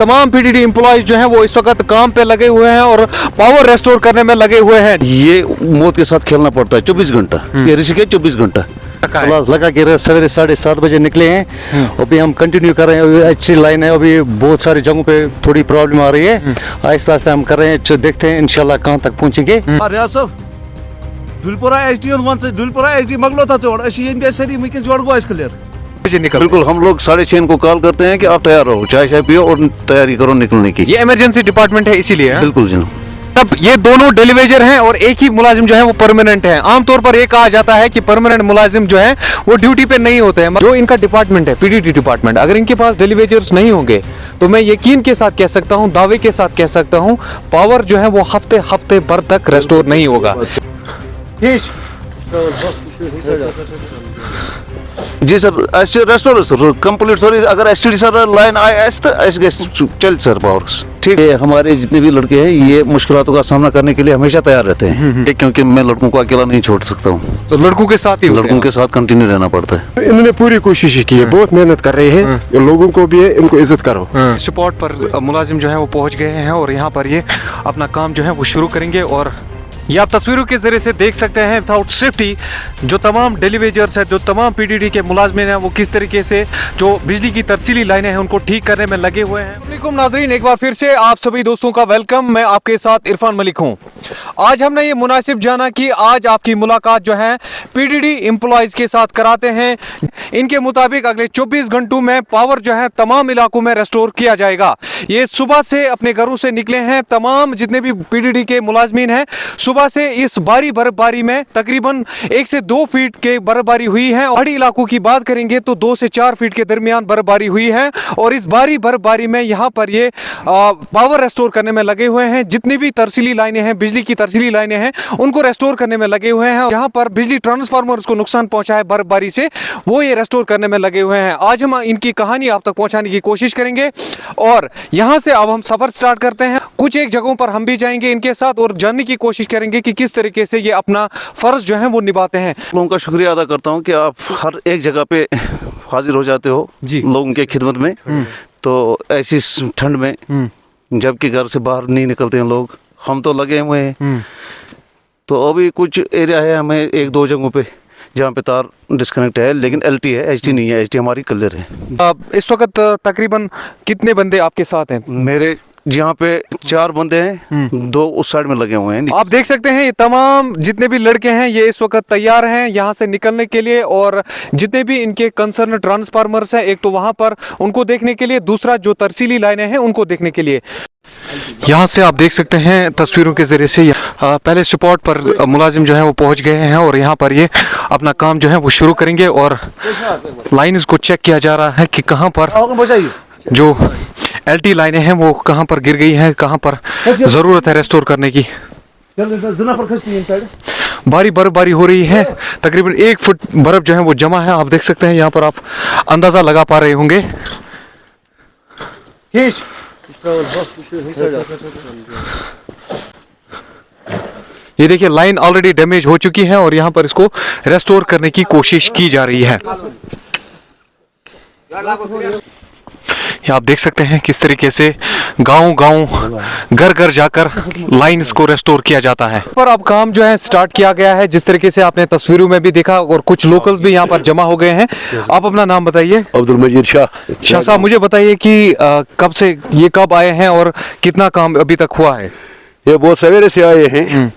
तमाम PDD employees जो हैं वो इस वक्त काम पे लगे हुए हैं और पावर रेस्टोर करने में लगे हुए हैं। ये मौत के साथ खेलना पड़ता है 24 घंटा, ये ऋषिकेश 24 घंटा क्लास लगा के सवेरे 7:30 बजे निकले हैं। अभी हम कंटिन्यू कर रहे हैं, अच्छी लाइन है। अभी बहुत सारी जगहों पे थोड़ी प्रॉब्लम आ रही है, आहिस्ता आहिस्ता हम कर रहे हैं, देखते हैं इंशाल्लाह कहाँ तक पहुँचेंगे। डुलपुरा एचडी वन से डुलपुरा एचडी मगलो था चोड़ अशी एन बी सरी मिकन जोड़ को क्लियर बिल्कुल। हम लोग 6:30 को कॉल करते हैं कि आप तैयार रहो, चाय शाय पियो और तैयारी करो निकलने की। ये इमरजेंसी डिपार्टमेंट है इसीलिए। बिल्कुल जी। तब ये दोनों डेलीवेजर हैं और एक ही मुलाजिम जो है वो परमानेंट है। आमतौर पर ये कहा जाता है कि परमानेंट मुलाजिम जो है वो ड्यूटी पे नहीं होते हैं। जो इनका डिपार्टमेंट है पीडीडी डिपार्टमेंट, अगर इनके पास डेलीवेजर्स नहीं होंगे तो मैं यकीन के साथ कह सकता हूँ, दावे के साथ कह सकता हूँ, पावर जो है वो हफ्ते भर तक रेस्टोर नहीं होगा। जी sir, restore sir complete sir. अगर एसटीडी सर लाइन आए तो चल सर पावर ठीक है। हमारे जितने भी लड़के हैं ये मुश्किलों का सामना करने के लिए हमेशा तैयार रहते हैं, क्योंकि मैं लड़कों को अकेला नहीं छोड़ सकता हूँ, तो लड़कों के साथ ही लड़कों के साथ कंटिन्यू रहना पड़ता है। इन्होंने पूरी कोशिश की है, बहुत मेहनत कर रहे हैं, लोगों को भी है, इनको इज्जत करो। स्पॉट पर मुलाजिम जो है वो पहुंच गए हैं और यहाँ पर ये अपना काम जो है वो शुरू करेंगे। और ये आप तस्वीरों के जरिए से देख सकते हैं विदाउट सेफ्टी जो तमाम डेलीवेजर्स है, जो तमाम पीडीडी के मुलाजमिन हैं, वो किस तरीके से जो बिजली की तरसीली लाइनें हैं उनको ठीक करने में लगे हुए हैं। अस्सलामुअलैकुम नाजरीन, एक बार फिर से आप सभी दोस्तों का वेलकम। मैं आपके साथ इरफान मलिक हूँ। आज हमने ये मुनासिब जाना कि आज आपकी मुलाकात जो है पीडीडी एम्प्लॉइज के साथ कराते हैं। इनके मुताबिक अगले 24 घंटों में पावर जो है तमाम इलाकों में रेस्टोर किया जाएगा। ये सुबह से अपने घरों से निकले हैं, तमाम जितने भी पीडीडी के मुलाजमीन हैं सुबह से इस भारी बर्फबारी में तकरीबन 1 से 2 फीट के बर्फबारी हुई है। पहाड़ी इलाकों की बात करेंगे तो 2 से 4 फीट के दरमियान बर्फबारी हुई है और इस भारी बर्फबारी में यहाँ पर ये पावर रेस्टोर करने में लगे हुए हैं। जितनी भी तरसीली लाइनें हैं, बिजली की तरसीली लाइनें हैं, उनको रेस्टोर करने में लगे हुए हैं। यहाँ पर बिजली ट्रांसफार्मर्स को नुकसान पहुंचा है बर्फबारी से, वो ये रेस्टोर करने में लगे हुए हैं। आज हम इनकी कहानी आप तक पहुंचाने की कोशिश करेंगे और यहाँ से अब हम सफर स्टार्ट करते हैं। कुछ एक जगहों पर हम भी जाएंगे इनके साथ और जानने की कोशिश करेंगे कि किस तरीके से ये अपना फर्ज जो है वो निभाते हैं। लोगों का शुक्रिया अदा करता हूँ कि आप हर एक जगह पे हाजिर हो जाते हो जी लोगों के खिदमत में। तो ऐसी ठंड में जबकि घर से बाहर नहीं निकलते हैं लोग, हम तो लगे हुए हैं। तो अभी कुछ एरिया है हमें 1-2 जगहों पे जहाँ पे तार डिस्कनेक्ट है, लेकिन एलटी है, एचटी नहीं है। एचटी हमारी क्लियर है। इस वक्त तकरीबन कितने बंदे आपके साथ हैं? मेरे यहाँ पे 4 बंदे हैं, 2 उस साइड में लगे हुए हैं। आप देख सकते हैं ये तमाम जितने भी लड़के हैं ये इस वक्त तैयार हैं यहाँ से निकलने के लिए। और जितने भी इनके कंसर्न ट्रांसफार्मर्स हैं, एक तो वहाँ पर उनको देखने के लिए, दूसरा जो तरसीली लाइनें हैं उनको देखने के लिए। यहाँ से आप देख सकते हैं तस्वीरों के जरिए से पहले स्पॉट पर मुलाजिम जो है वो पहुँच गए हैं और यहाँ पर ये अपना काम जो है वो शुरू करेंगे और लाइन्स को चेक किया जा रहा है कि कहाँ पर जो एलटी लाइनें हैं वो कहाँ पर गिर गई हैं, कहाँ पर ज़रूरत है रेस्टोर करने की। भारी बर्फबारी हो रही है, तकरीबन 1 फुट बर्फ जो है वो जमा है। आप देख सकते हैं, यहाँ पर आप अंदाज़ा लगा पा रहे होंगे। ये देखिए लाइन ऑलरेडी डैमेज हो चुकी है और यहाँ पर इसको रेस्टोर करने की कोशिश की जा रही है। आप देख सकते हैं किस तरीके से गांव-गांव, घर-घर जाकर लाइंस को रेस्टोर किया जाता है। पर अब काम जो है स्टार्ट किया गया है, जिस तरीके से आपने तस्वीरों में भी देखा और कुछ लोकल्स भी यहाँ पर जमा हो गए हैं। आप अपना नाम बताइए। अब्दुल मजीद शाह साहब, मुझे बताइए कि कब से ये कब आए हैं और कितना काम अभी तक हुआ है? ये बहुत सवेरे से आए हैं,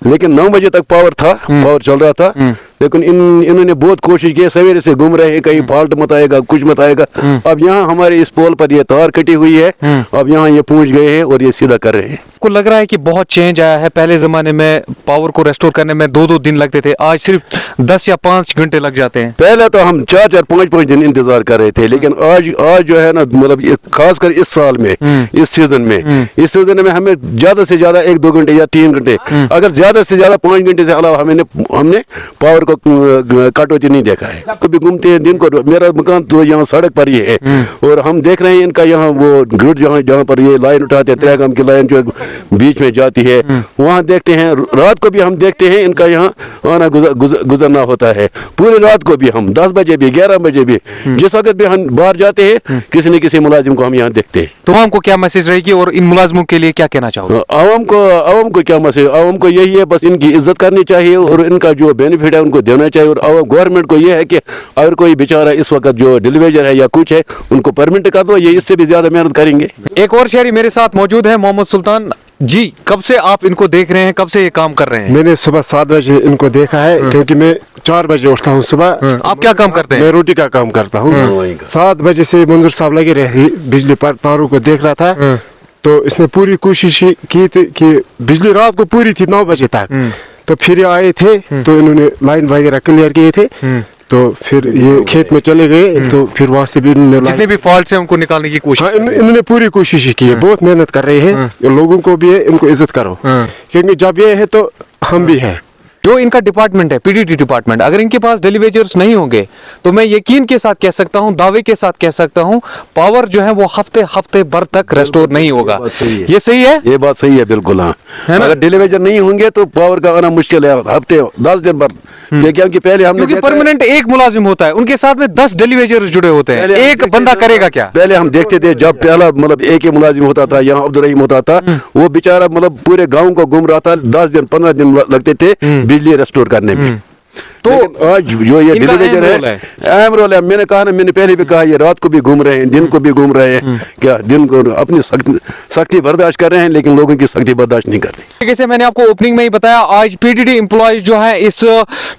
लेकिन 9 बजे तक पावर था, पावर चल रहा था, लेकिन इन्होंने बहुत कोशिश की। सवेरे से घूम रहे हैं, कहीं फॉल्ट मत आएगा, कुछ मत आएगा। अब यहाँ हमारे इस पोल पर ये तार कटी हुई है, अब यहाँ ये पहुँच गए हैं और ये सीधा कर रहे हैं। को लग रहा है कि बहुत चेंज आया है। पहले जमाने में पावर को रेस्टोर करने में 2-2 दिन लगते थे, आज सिर्फ 10 या 5 घंटे लग जाते हैं। पहले तो हम 4-4, 5-5 दिन इंतजार कर रहे थे, लेकिन आज जो है ना, मतलब खासकर इस साल में, इस सीजन में हमें ज्यादा से ज्यादा 1-2 घंटे या 3 घंटे, अगर ज्यादा ज़्यादा से ज़्यादा 5 घंटे से अलावा हमने पावर को कटौती नहीं देखा है। कभी घूमते हैं दिन को, मेरा मकान तो यहाँ सड़क पर ही है और हम देख रहे हैं इनका यहाँ वो ग्रिड जहाँ पर ये लाइन उठाते हैं, त्रेगाम की लाइन जो बीच में जाती है, वहाँ देखते हैं। रात को भी हम देखते हैं इनका यहाँ आना गुजरना होता है। पूरी रात को भी हम 10 बजे भी 11 बजे भी जिस वक्त भी हम बाहर जाते हैं किसी न किसी मुलाजिम को हम यहाँ देखते हैं। तो हमको क्या मैसेज रहेगी और इन मुलाजमों के लिए क्या कहना चाहोगे? आवाम को क्या मैसेज, आवाम को यही है बस इनकी इज्जत करनी चाहिए और इनका जो बेनिफिट है उनको देना चाहिए। और गवर्नमेंट को ये है कि अगर कोई बेचारा इस वक्त जो डिलीवेजर है या कुछ है उनको परमिट कर दो, ये इससे भी ज्यादा मेहनत करेंगे। एक और शहरी मेरे साथ मौजूद है, मोहम्मद सुल्तान जी। कब से आप इनको देख रहे हैं, कब से ये काम कर रहे हैं? मैंने सुबह 7 बजे इनको देखा है, क्योंकि मैं 4 बजे उठता हूँ सुबह। आप क्या काम करते हैं? मैं रोटी का काम करता हूँ। 7 बजे से मंजूर साहब लगे रहे बिजली पर तारों को देख रहा था, तो इसने पूरी कोशिश की थी कि बिजली रात को पूरी थी 9 बजे तक। तो फिर आए थे तो इन्होंने लाइन वगैरह क्लियर किए थे, तो फिर ये खेत में चले गए, तो फिर वहाँ से भी इन्होंने जितने भी फॉल्ट है उनको निकालने की कोशिश। हाँ, इन्होंने पूरी कोशिश की है, बहुत मेहनत कर रहे हैं। लोगों को भी है, इनको इज्जत करो, क्योंकि जब ये है तो हम भी हैं। जो इनका डिपार्टमेंट है, पीडीडी डिपार्टमेंट, अगर इनके पास डेलीवेजर्स नहीं होंगे तो मैं यकीन के साथ कह सकता हूं, दावे के साथ कह सकता हूं, पावर जो है वो हफ्ते भर तक रेस्टोर नहीं होगा। ये सही है? ये बात सही है, बिल्कुल। हाँ, अगर डिलीवेजर नहीं होंगे तो पावर का आना मुश्किल है, हफ्ते 10 दिन भर। क्योंकि पहले हमने क्योंकि परमानेंट एक मुलाजिम होता है, उनके साथ में 10 डेलीवेजर जुड़े होते हैं, एक बंदा करेगा क्या? पहले हम देखते थे जब पहला मतलब एक ही मुलाजिम होता था, यहाँ अब्दुल रहीम होता था, वो बेचारा मतलब पूरे गांव को घूम रहा था, 10 दिन 15 दिन लगते थे बिजली रेस्टोर करने में। तो आज जो ये डिलीवेजर है, अहम रोल है। मैंने कहा ना, मैंने पहले भी कहा, ये रात को भी घूम रहे हैं, दिन को भी घूम रहे हैं। क्या दिन को अपनी सख्ती बर्दाश्त कर रहे हैं, लेकिन लोगों की सख्ती बर्दाश्त नहीं करते। जैसे मैंने आपको ओपनिंग में ही बताया, आज पीडीडी एम्प्लॉइज जो है इस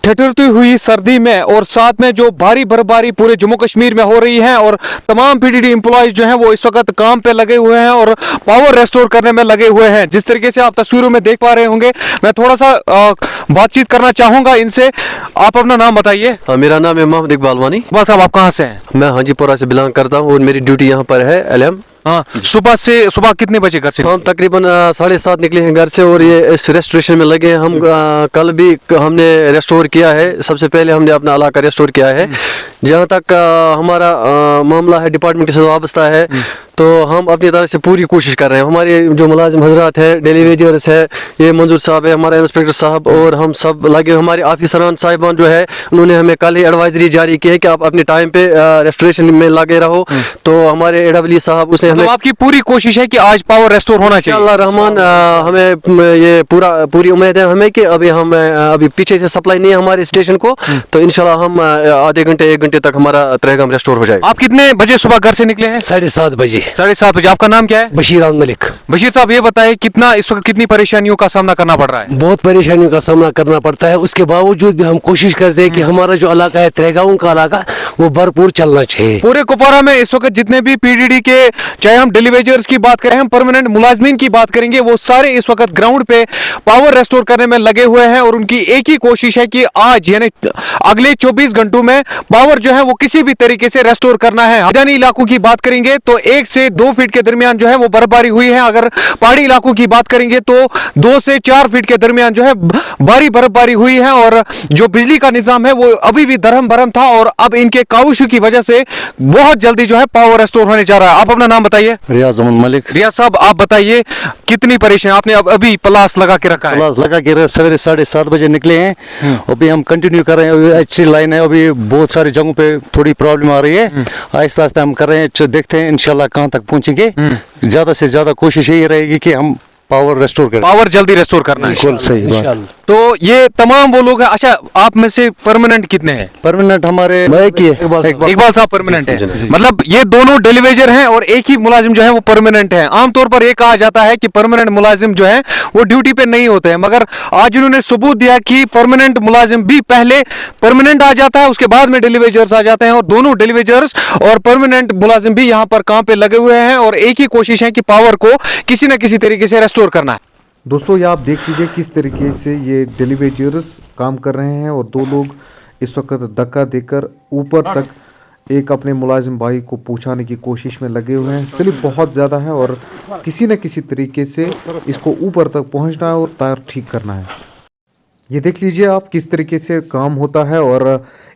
ठिठुरती हुई सर्दी में और साथ में जो भारी बर्फबारी पूरे जम्मू कश्मीर में हो रही है, और तमाम पीडीडी एम्प्लॉइज जो है वो इस वक्त काम पे लगे हुए हैं और पावर रेस्टोर करने में लगे हुए हैं। जिस तरीके से आप तस्वीरों में देख पा रहे होंगे, मैं थोड़ा सा बातचीत करना चाहूंगा इनसे। आप अपना नाम बताइए। मेरा नाम है मोहम्मद इकबाल वानी। इकबाल साहब, आप कहाँ से हैं? मैं हाजीपुरा से बिलोंग करता हूँ और मेरी ड्यूटी यहाँ पर है LM। हाँ, सुबह कितने बजे घर से? हम तकरीबन 7:30 निकले हैं घर से और ये इस रेस्टोरेशन में लगे हैं। हम कल भी हमने रेस्टोर किया है, सबसे पहले हमने अपना इलाका रेस्टोर किया है। जहाँ तक हमारा मामला है डिपार्टमेंट के साथ वाबस्ता है, तो हम अपनी तरफ से पूरी कोशिश कर रहे हैं। हमारे जो मुलाजिम हजरात है, डेलीवेजर्स है, ये मंजूर साहब है, हमारा इंस्पेक्टर साहब और हम सब लगे। हमारे ऑफिसरान साहिबान जो है उन्होंने हमें कल ही एडवाइजरी जारी की है कि आप अपने टाइम पे रेस्टोरेशन में लगे रहो। तो हमारे AWE साहब उसने मतलब आपकी पूरी कोशिश है कि आज पावर रेस्टोर होना चाहिए। इंशाअल्लाह रहमान, हमें ये पूरी उम्मीद है हमें कि अभी पीछे से सप्लाई नहीं है हमारे स्टेशन को, तो इंशाल्लाह हम आधे घंटे 1 घंटे तक हमारा त्रेगाम रेस्टोर हो जाएगा। आप कितने बजे सुबह घर से निकले हैं? 7:30 बजे। 7:30 बजे। आपका नाम क्या है? बशीर अहमद मलिक। बशीर साहब, ये बताइए इस वक्त कितनी परेशानियों का सामना करना पड़ रहा है? बहुत परेशानियों का सामना करना पड़ता है, उसके बावजूद भी हम कोशिश करते हैं कि हमारा जो इलाका है, त्रेगांव का इलाका, वो भरपूर चलना चाहिए। पूरे कुपवारा में इस वक्त जितने भी पीडीडी के, चाहे हम डेलीवेजर्स की बात करें, हम परमानेंट मुलाजमीन की बात करेंगे, वो सारे इस वक्त ग्राउंड पे पावर रेस्टोर करने में लगे हुए हैं और उनकी एक ही कोशिश है कि आज यानी अगले 24 घंटों में पावर जो है वो किसी भी तरीके से रेस्टोर करना है। मैदानी इलाकों की बात करेंगे तो 1 से 2 फीट के दरमियान जो है वो बर्फबारी हुई है। अगर पहाड़ी इलाकों की बात करेंगे तो 2 से 4 फीट के दरमियान जो है भारी बर्फबारी हुई है और जो बिजली का निजाम है वो अभी भी दरहम भरम था और अब इनके काबूशू की वजह से बहुत जल्दी जो है पावर रेस्टोर होने जा रहा है। आप अपना नाम बताइए। रियाज अहमद मलिक। रियाज साहब, आप बताइए कितनी परेशानी आपने अभी प्लास लगा के रखा है? प्लास लगा के सवेरे 7:30 बजे निकले हैं, अभी हम कंटिन्यू कर रहे हैं। अच्छी लाइन है, अभी बहुत सारी जगहों पे थोड़ी प्रॉब्लम आ रही है, आहिस्ता आहिस्ता हम कर रहे हैं। देखते हैं इंशाल्लाह कहाँ तक पहुंचेंगे। ज्यादा से ज्यादा कोशिश यही रहेगी कि हम पावर रेस्टोर करें। पावर जल्दी रेस्टोर करना है। बिल्कुल सही बात। तो ये तमाम वो लोग हैं। अच्छा, आप में से परमानेंट कितने हैं? परमानेंट हमारे इकबाल साहब परमानेंट है, मतलब ये दोनों डेलीवेजर हैं और एक ही मुलाजिम जो है वो परमानेंट है। आमतौर पर ये कहा जाता है कि परमानेंट मुलाजिम जो है वो ड्यूटी पे नहीं होते हैं, मगर आज उन्होंने सबूत दिया कि परमानेंट मुलाजिम भी पहले परमानेंट आ जाता है, उसके बाद में डेलीवेजर्स आ जाते हैं और दोनों डेलीवेजर्स और परमानेंट मुलाजिम भी यहाँ पर काम पे लगे हुए हैं और एक ही कोशिश है कि पावर को किसी न किसी तरीके से रेस्टोर करना है। दोस्तों, ये आप देख लीजिए किस तरीके से ये डेलीवेजर्स काम कर रहे हैं और 2 लोग इस वक्त धक्का देकर ऊपर तक एक अपने मुलाजिम भाई को पहुंचाने की कोशिश में लगे हुए हैं। स्लिप बहुत ज़्यादा है और किसी न किसी तरीके से इसको ऊपर तक पहुंचना है और तार ठीक करना है। ये देख लीजिए आप किस तरीके से काम होता है। और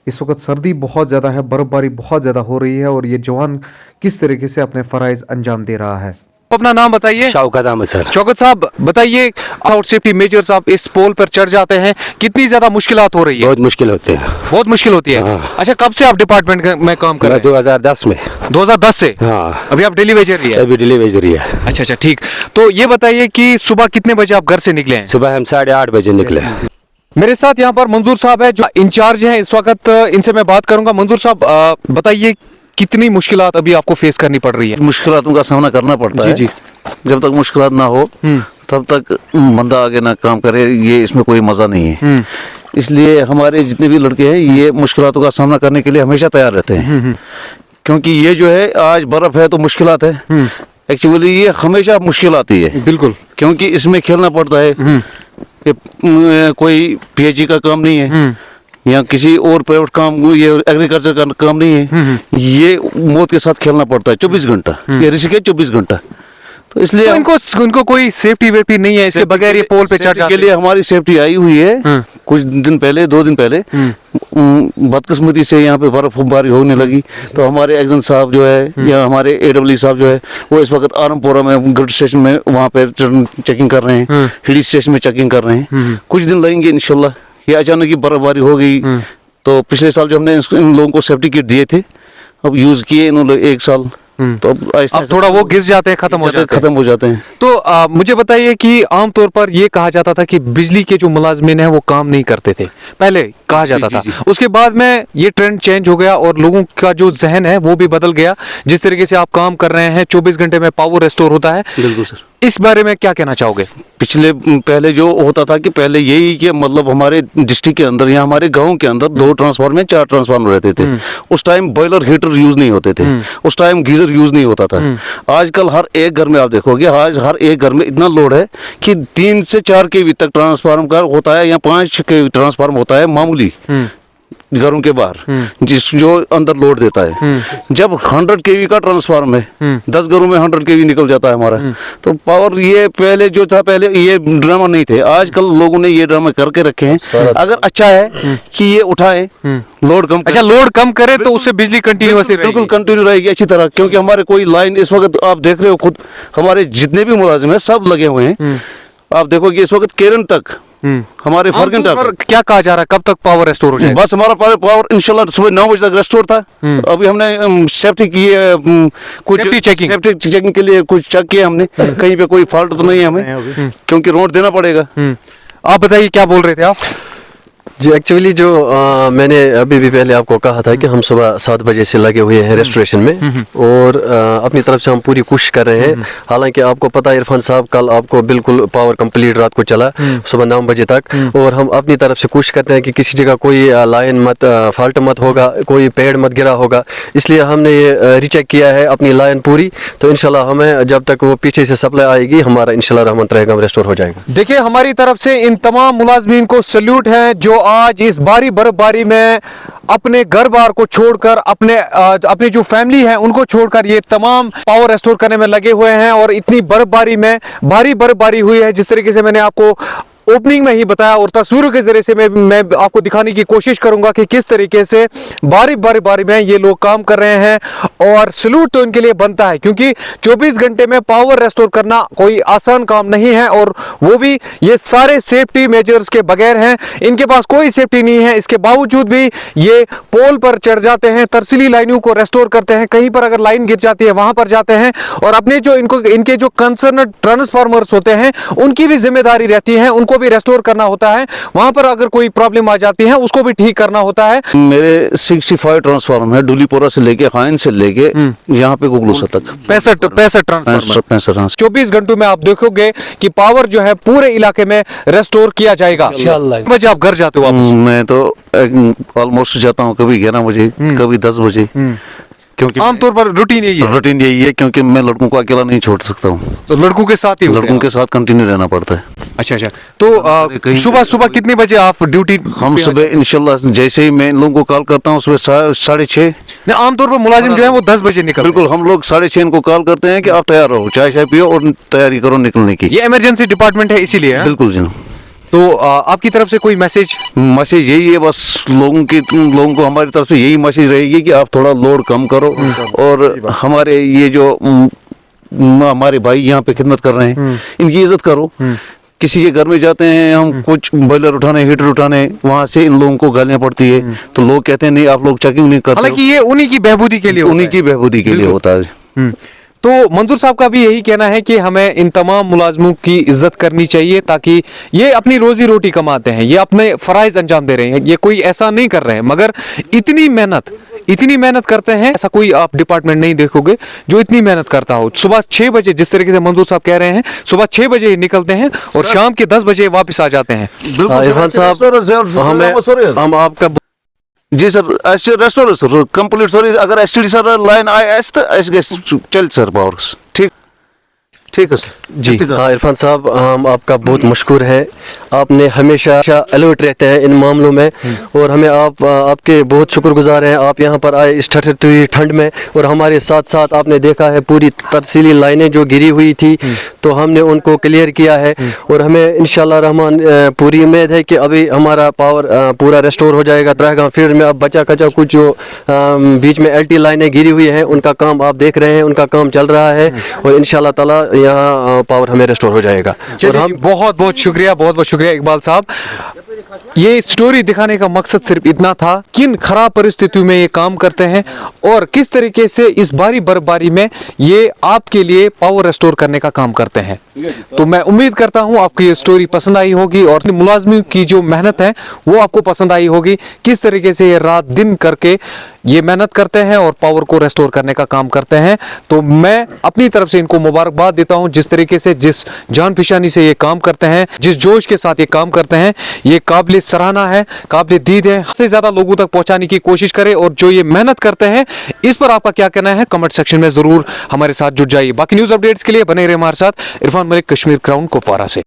इस वक्त सर्दी बहुत ज़्यादा है, बर्फ़बारी बहुत ज़्यादा हो रही है और ये जवान किस तरीके से अपने फ़राइज़ अंजाम दे रहा है। अपना नाम बताइए। शौकत अहमद सर। शौकत साहब बताइए, आउट सेफ्टी मेजर्स आप इस पोल पर चढ़ जाते हैं, कितनी ज्यादा मुश्किलात हो रही है? बहुत मुश्किल होते हैं। बहुत मुश्किल होती है। हाँ। अच्छा, कब से आप डिपार्टमेंट में काम कर रहे हैं? 2010 में। 2010 से? हाँ। अभी आप डेली वेजर ही है? अभी डिलीवरी है। अच्छा अच्छा, ठीक। तो ये बताइए कि सुबह कितने बजे आप घर से निकले हैं? सुबह हम 8:30 बजे निकले। मेरे साथ यहाँ पर मंजूर साहब है जो इंचार्ज हैं इस वक्त, इनसे मैं बात करूंगा। मंजूर साहब बताइए, कितनी मुश्किलात अभी आपको फेस करनी पड़ रही है? मुश्किलातों का सामना करना पड़ता है। जी। जब तक मुश्किलात ना हो तब तक बंदा आगे ना काम करे, ये इसमें कोई मज़ा नहीं है। इसलिए हमारे जितने भी लड़के हैं ये मुश्किलातों का सामना करने के लिए हमेशा तैयार रहते हैं। क्योंकि ये जो है आज बर्फ़ है तो मुश्किलात है, एक्चुअली ये हमेशा मुश्किल आती है। बिल्कुल। क्योंकि इसमें खेलना पड़ता है। ये कोई पीएचई का काम नहीं है या किसी और प्राइवेट काम, ये एग्रीकल्चर का काम नहीं है। ये मौत के साथ खेलना पड़ता है 24 घंटा, ये रिस्क है 24 घंटा। तो इसलिए तो इनको कोई सेफ्टी वेफ्टी नहीं है, इसके बगैर ये पोल पे चढ़ जाते हैं। के लिए हमारी सेफ्टी आई हुई है। कुछ दिन पहले, 2 दिन पहले बदकिस्मती से यहाँ पे बर्फबारी होने लगी, तो हमारे एग्जन साहब जो है या हमारे एडब्ल्यू साहब जो है वो इस वक्त आरमपुरा में ग्रिड स्टेशन में वहाँ पे चेकिंग कर रहे हैं, हिली स्टेशन में चेकिंग कर रहे हैं। कुछ दिन लगेंगे इंशाल्लाह। ये अचानक ही बर्फबारी हो गई, तो पिछले साल जो हमने इन लोगों को सेफ्टी किट दिए थे, अब यूज़ किए इन्होंने 1 साल, तो अब थोड़ा वो घिस जाते हैं, खत्म हो जाते हैं। तो मुझे बताइए कि आमतौर पर ये कहा जाता था कि बिजली के जो मुलाजमिन हैं वो काम नहीं करते थे, पहले कहा जाता था। उसके बाद में ये ट्रेंड चेंज हो गया और लोगों का जो जहन है वो भी बदल गया। जिस तरीके से आप काम कर रहे हैं, 24 घंटे में पावर रिस्टोर होता है। बिल्कुल सर। इस बारे में क्या कहना चाहोगे? पहले जो होता था कि पहले यही कि मतलब हमारे डिस्ट्रिक्ट के अंदर या हमारे गांव के अंदर 2 ट्रांसफार्मर, 4 ट्रांसफार्मर रहते थे। उस टाइम बॉयलर हीटर यूज नहीं होते थे, उस टाइम गीजर यूज नहीं होता था। आजकल हर एक घर में आप देखोगे, आज हर एक घर में इतना लोड है कि 3 से 4 केवी तक ट्रांसफार्मर का होता है या 5 केवी ट्रांसफार्मर होता है मामूली घरों के बाहर, जो अंदर लोड देता है। जब 100 केवी का ट्रांसफार्मर है, 10 घरों में 100 केवी निकल जाता है हमारा। तो पावर ये पहले जो था, पहले ये ड्रामा नहीं थे, आजकल लोगों ने ये ड्रामा करके रखे हैं। अगर अच्छा है कि ये उठाए, लोड कम। अच्छा, लोड कम करे तो उससे बिजली कंटिन्यूअस बिल्कुल कंटिन्यू रहेगी अच्छी तरह। क्योंकि हमारे कोई लाइन इस वक्त आप देख रहे हो, खुद हमारे जितने भी मुलाजिम हैं सब लगे हुए हैं। आप देखोगे इस वक्त केरन तक हमारे फर्गन तक क्या कहा जा रहा है, कब तक पावर रेस्टोर हो जाएगा? बस हमारा पावर इंशाल्लाह सुबह 9 बजे तक रेस्टोर था। अभी हमने सेफ्टी की कुछ सेफ्टी चेकिंग के लिए कुछ चेक किया हमने, कहीं पे कोई फॉल्ट तो नहीं है हमें, क्योंकि रोड देना पड़ेगा। आप बताइए क्या बोल रहे थे आप? जी, एक्चुअली जो मैंने अभी भी पहले आपको कहा था कि हम सुबह 7 बजे से लगे हुए हैं रेस्टोरेशन में और अपनी तरफ से हम पूरी कोशिश कर रहे हैं। हालांकि आपको पता है इरफान साहब, कल आपको बिल्कुल पावर कंप्लीट रात को चला सुबह 9 बजे तक, और हम अपनी तरफ से कोशिश करते हैं कि किसी जगह कोई लाइन मत फॉल्ट मत होगा, कोई पेड़ मत गिरा होगा। इसलिए हमने ये रीचेक किया है अपनी लाइन पूरी, तो इंशाल्लाह हमें जब तक वो पीछे से सप्लाई आएगी, हमारा इंशाल्लाह रहमत रहेगा, रेस्टोर हो जाएगा। देखिए, हमारी तरफ से इन तमाम मुलाजमीन को सल्यूट है जो आज इस भारी बर्फबारी में अपने घर बार को छोड़कर, अपनी जो फैमिली है उनको छोड़कर ये तमाम पावर रेस्टोर करने में लगे हुए हैं। और इतनी बर्फबारी में, भारी बर्फबारी हुई है, जिस तरीके से मैंने आपको ओपनिंग में ही बताया और तस्वीरों के जरिए से मैं आपको दिखाने की कोशिश करूंगा कि किस तरीके से बारी में ये लोग काम कर रहे हैं। और सलूट तो इनके लिए बनता है, क्योंकि 24 घंटे में पावर रेस्टोर करना कोई आसान काम नहीं है, और वो भी ये सारे सेफ्टी मेजर्स के बगैर हैं। इनके पास कोई सेफ्टी नहीं है, इसके बावजूद भी ये पोल पर चढ़ जाते हैं, तरसीली लाइनों को रेस्टोर करते हैं। कहीं पर अगर लाइन गिर जाती है वहां पर जाते हैं और अपने जो इनके जो कंसर्न ट्रांसफार्मर्स होते हैं उनकी भी जिम्मेदारी रहती है, उनको भी रेस्टोर करना होता है। वहां पर अगर कोई प्रॉब्लम आ जाती है उसको भी ठीक करना होता है। मेरे 65 ट्रांसफार्मर है, डुलीपोरा से लेके खाइन से लेके यहाँ पे गुगलूसा तक 65 ट्रांसफार्मर। 24 घंटों में आप देखोगे कि पावर जो है पूरे इलाके में रेस्टोर किया जाएगा। बजे आप घर जाते हो वापस? मैं तो ऑलमोस्ट जाता हूँ, कभी 11 बजे, कभी 10 बजे, क्योंकि आमतौर पर रूटीन यही है, क्योंकि मैं लड़कों को अकेला नहीं छोड़ सकता हूँ, तो लड़कों के साथ ही लड़कों के साथ कंटिन्यू रहना पड़ता है। अच्छा, तो सुबह कितने बजे आप ड्यूटी? हम सुबह इंशाल्लाह जैसे ही मैं इन लोगों को कॉल करता हूँ सुबह 6:30। आमतौर पर मुलाजिम जो है वो 10 बजे निकलते हैं। बिल्कुल, हम लोग 6:30 इनको कॉल करते हैं कि आप तैयार रहो, चाय पियो और तैयारी करो निकलने की। ये इमरजेंसी डिपार्टमेंट है इसीलिए? बिल्कुल जी। तो आपकी तरफ से कोई मैसेज? मैसेज यही है बस लोगों को हमारी तरफ से यही मैसेज रहेगी कि आप थोड़ा लोड कम करो और हमारे ये जो हमारे भाई यहाँ पे खिदमत कर रहे हैं इनकी इज्जत करो। किसी के घर में जाते हैं हम कुछ बॉयलर उठाने, हीटर उठाने, वहाँ से इन लोगों को गालियाँ पड़ती है तो लोग कहते हैं नहीं आप लोग चेकिंग नहीं करते। हालांकि ये उन्हीं की बहबूदी के लिए होता उन्हीं की बहबूदी के लिए होता है। तो मंजूर साहब का भी यही कहना है कि हमें इन तमाम मुलाजमों की इज्जत करनी चाहिए ताकि ये अपनी रोजी रोटी कमाते हैं, ये अपने फराइज अंजाम दे रहे हैं, ये कोई ऐसा नहीं कर रहे हैं, मगर इतनी मेहनत करते हैं। ऐसा कोई आप डिपार्टमेंट नहीं देखोगे जो इतनी मेहनत करता हो। सुबह 6 बजे जिस तरीके से मंजूर साहब कह रहे हैं, सुबह 6 बजे निकलते हैं और शाम के 10 बजे वापस आ जाते हैं। इरफान साहब हम आपका जी sir restaurant sir complete sir अगर एसटीडी सर लाइन आए चल सर पावर ठीक है सर जी। हाँ इरफान साहब हम आपका बहुत मशकूर है, आपने हमेशा अलर्ट रहते हैं इन मामलों में और हमें आपके बहुत शुक्रगुजार हैं। आप यहाँ पर आए इस ठंडी ठंड में और हमारे साथ साथ आपने देखा है पूरी तरसीली लाइनें जो गिरी हुई थी तो हमने उनको क्लियर किया है और हमें इंशाल्लाह रहमान पूरी उम्मीद है कि अभी हमारा पावर पूरा रेस्टोर हो जाएगा। दरगाह फील्ड में अब बचा कचा कुछ जो बीच में LT लाइनें गिरी हुई हैं उनका काम आप देख रहे हैं, उनका काम चल रहा है और इंशाल्लाह ताला यहाँ पावर हमें रेस्टोर हो जाएगा। और हम बहुत बहुत शुक्रिया इकबाल साहब। ये स्टोरी दिखाने का मकसद सिर्फ इतना था किन खराब परिस्थितियों में ये काम करते हैं और किस तरीके से इस भारी बर्फबारी में ये आपके लिए पावर रेस्टोर करने का काम करते हैं। तो मैं उम्मीद करता हूं आपको ये स्टोरी पसंद आई होगी और मुलाजमी की जो मेहनत है वो आपको पसंद आई होगी, किस तरीके से ये रात दिन करके ये मेहनत करते हैं और पावर को रेस्टोर करने का काम करते हैं। तो मैं अपनी तरफ से इनको मुबारकबाद देता हूं जिस तरीके से, जिस जान फिशानी से ये काम करते हैं, जिस जोश के साथ ये काम करते हैं, ये काबिल सराहना है, काबिल दीद है। से ज्यादा लोगों तक पहुंचाने की कोशिश करें और जो ये मेहनत करते हैं इस पर आपका क्या कहना है कमेंट सेक्शन में जरूर हमारे साथ जुड़ जाइए। बाकी न्यूज अपडेट्स के लिए बने रहे हमारे साथ। इरफान मलिक, कश्मीर क्राउन, कुपवारा से।